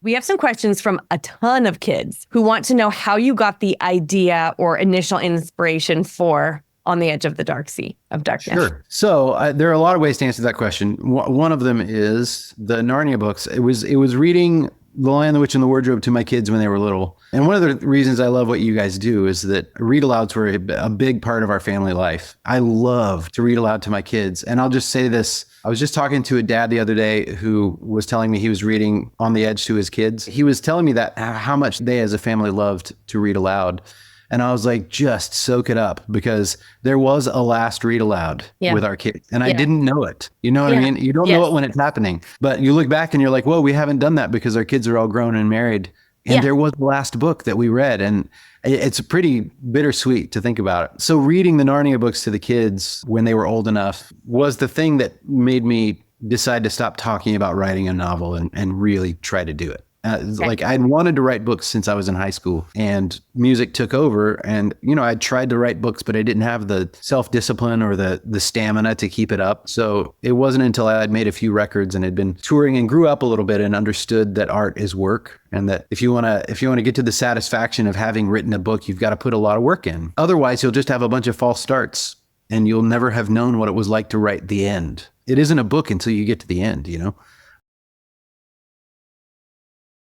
We have some questions from a ton of kids who want to know how you got the idea or initial inspiration for On the Edge of the Dark Sea of Darkness. Sure. So there are a lot of ways to answer that question. One of them is the Narnia books. It was reading The Lion, the Witch, and the Wardrobe to my kids when they were little. And one of the reasons I love what you guys do is that read-alouds were a big part of our family life. I love to read aloud to my kids. And I'll just say this. I was just talking to a dad the other day who was telling me he was reading On the Edge to his kids. He was telling me that how much they as a family loved to read aloud. And I was like, just soak it up, because there was a last read aloud with our kids. And I didn't know it. You know what I mean? You don't know it when it's happening. But you look back and you're like, whoa, we haven't done that because our kids are all grown and married. And there was the last book that we read. And it's pretty bittersweet to think about it. So reading the Narnia books to the kids when they were old enough was the thing that made me decide to stop talking about writing a novel and really try to do it. Like I'd wanted to write books since I was in high school, and music took over. And, I'd tried to write books, but I didn't have the self-discipline or the stamina to keep it up. So it wasn't until I had made a few records and had been touring and grew up a little bit and understood that art is work. And that if you want to get to the satisfaction of having written a book, you've got to put a lot of work in. Otherwise, you'll just have a bunch of false starts and you'll never have known what it was like to write the end. It isn't a book until you get to the end,